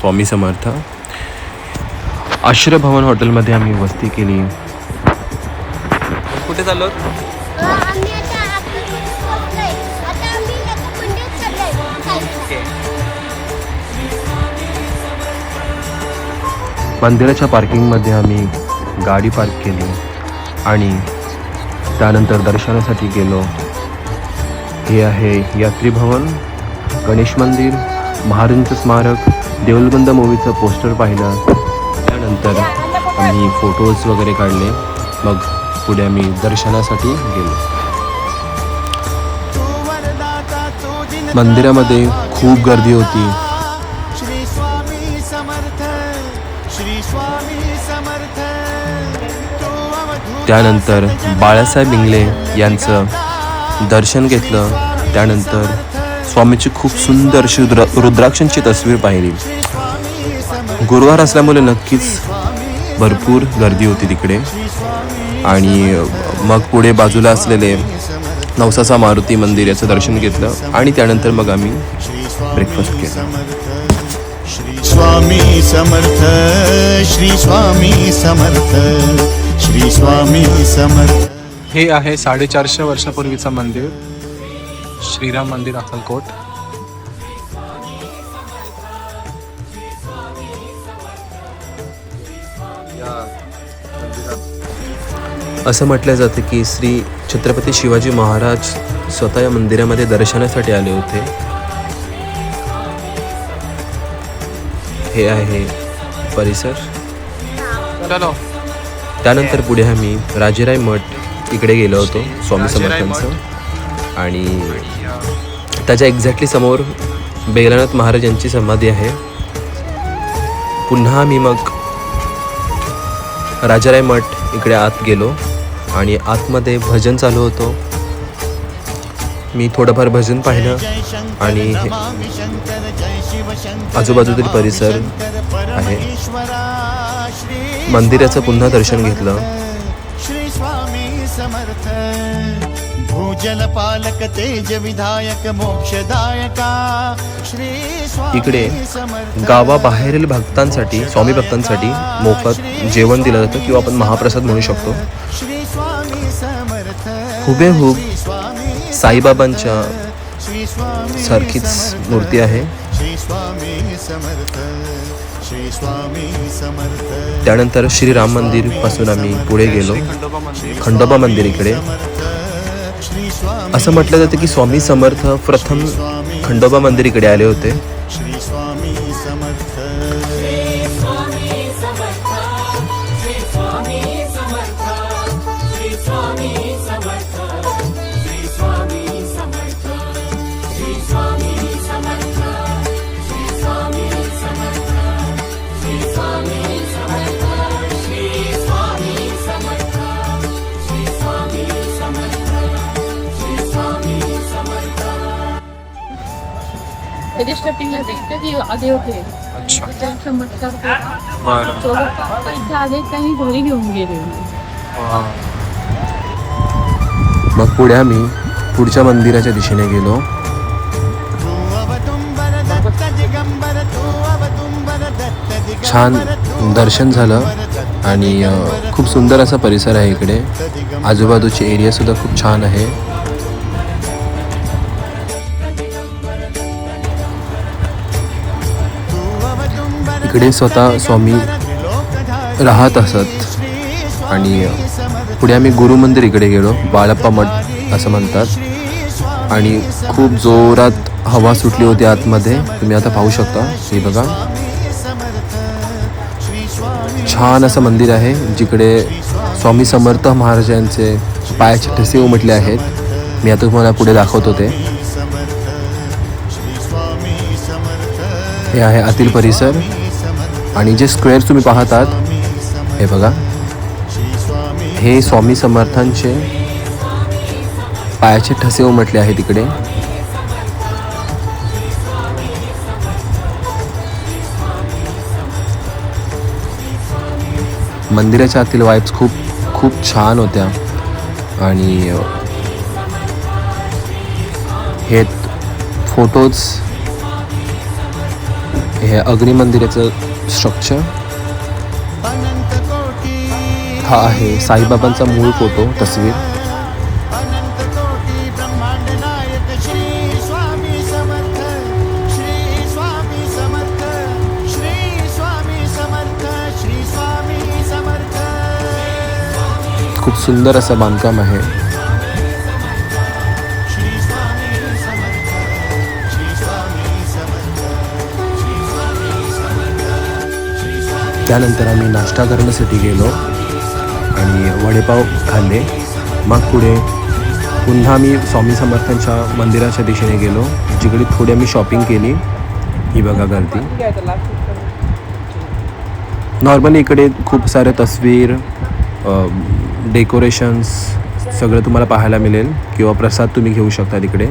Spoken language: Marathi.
स्वामी समर्थ. आश्रभवन हॉटेलमध्ये आम्ही वस्ती केली. कुठे चाललो? आम्ही आता अक्कलकोट पोहोचलोय. आता आम्ही आता पुण्यात चाललोय. मंदिराच्या पार्किंगमध्ये आम्ही गाडी पार्क केली आणि त्यानंतर दर्शनासाठी गेलो. हे आहे यात्री भवन, गणेश मंदिर, महाराजांचं स्मारक, देऊलबंद मूवीचं पोस्टर पाहिलं. त्यानंतर आम्ही फोटोज वगैरे काढले. मग पुढे आम्ही दर्शनासाठी गेलो. मंदिरामध्ये खूप गर्दी होती. श्री स्वामी समर्थ, श्री स्वामी समर्थ. त्यानंतर बाळासाहेब इंगले यांचं दर्शन घेतलं. त्यानंतर स्वामीची खूप सुंदर अशी रुद्राक्षांची तस्वीर पाहिली. गुरुवार असल्यामुळे नक्कीच भरपूर गर्दी होती तिकडे. आणि मग पुढे बाजूला असलेले नवसाचा मारुती मंदिर याचं दर्शन घेतलं आणि त्यानंतर मग आम्ही ब्रेकफास्ट केला. श्री स्वामी समर्थ, श्री स्वामी समर्थ, श्री स्वामी समर्थ. हे आहे 450 वर्षापूर्वीचं मंदिर, श्रीराम मंदिर, अक्कलकोट. असं म्हटलं जातं की श्री छत्रपती शिवाजी महाराज स्वतः या मंदिरामध्ये दर्शनासाठी आले होते. हे आहे परिसर. चलो. त्यानंतर पुढे आम्ही राजेराय मठ इकडे गेलो होतो, स्वामी समर्थांचं. आणि त्याच्या एक्झॅक्टली समोर बेलानाथ महाराज यांची समाधी आहे. पुन्हा आम्ही मग राजाराय मठ इकडे आत गेलो आणि आतमध्ये भजन चालू होतं. मी थोडंफार भजन पाहिलं आणि आजूबाजूतील परिसर आहे. मंदिराचं पुन्हा दर्शन घेतलं. श्री स्वामी समर्थ, भूजल पालक, तेज विधायक, मोक्षदायका. श्री स्वामी इकडे समर्थ. गावाबाहेरील भक्तांसाठी, स्वामी भक्तांसाठी मोफत जेवण दिलं जातं किंवा आपण महाप्रसाद म्हणू शकतो. श्री स्वामी समर्थ. हुबेहूब श्री स्वामी साईबाबांच्या श्री स्वामी सारखीच समर्थ. मूर्ती आहे. श्री स्वामी समर्थ, श्री स्वामी समर्थ. त्यानंतर श्रीराम मंदिर पासून आम्ही पुढे गेलो, खंडोबा मंदिर इकडे. श्री स्वामी असं म्हटलं जातं की स्वामी समर्थ प्रथम खंडोबा मंदिर इकडे आले होते. श्री स्वामी समर्थ. त्याच्या स्टार्टिंगला देखते की आले होते. अच्छा. त्यांचं मटका बरं. सोबत इथे आले त्यांनी घरी घेऊन गेले. मग पुढे आम्ही पुढच्या मंदिराच्या दिशेने गेलो. छान दर्शन झालं आणि खूप सुंदर असा परिसर आहे इकडे. आजूबाजूची एरिया सुद्धा खूप छान आहे. इकडे स्वतः स्वामी राहत असत. आणि पुढे आम्ही गुरु मंदिर इकडे गेलो, बाळप्पा मठ असं म्हणतात. आणि खूप जोरात हवा सुटली होती आतमध्ये, तुम्ही आता पाहू शकता. हे बघा, छान असं मंदिर आहे जिकडे स्वामी समर्थ महाराजांचे पायाचे ठसे उमटले आहेत. मी आता तुम्हाला पुढे दाखवतो ते. हे आहे आतील परिसर आणि जे स्क्वेअर तुम्ही पाहतात हे बघा, हे स्वामी समर्थांचे पायाचे ठसे उमटले आहेत इकडे. मंदिराच्या आतील वाईब्स खूप छान होत्या. आणि हे फोटोज हे अग्नि मंदिराचं स्ट्रक्चर. अनंत कोटी हा आहे साईबाबांचा मूळ फोटो तस्वीर. अनंत कोटी ब्रह्मांड नायक श्री स्वामी समर्थ, श्री स्वामी समर्थ, श्री स्वामी समर्थ, श्री स्वामी समर्थ. खूप सुंदर असं बांधकाम आहे. श्री स्वामी समर्थ, श्री स्वामी समर्थ, श्री स्वामी समर्थ, श्री स्वामी. त्यानंतर आम्ही नाश्ता करण्यासाठी गेलो आणि वडेपाव खाल्ले. मग पुढे पुन्हा मी स्वामी समर्थांच्या मंदिराच्या दिशेने गेलो, जिकडे थोडी आम्ही शॉपिंग केली. ही बघा गर्दी. नॉर्मली इकडे खूप सारे तस्वीर, डेकोरेशन्स सगळं तुम्हाला पाहायला मिळेल किंवा प्रसाद तुम्ही घेऊ शकता तिकडे.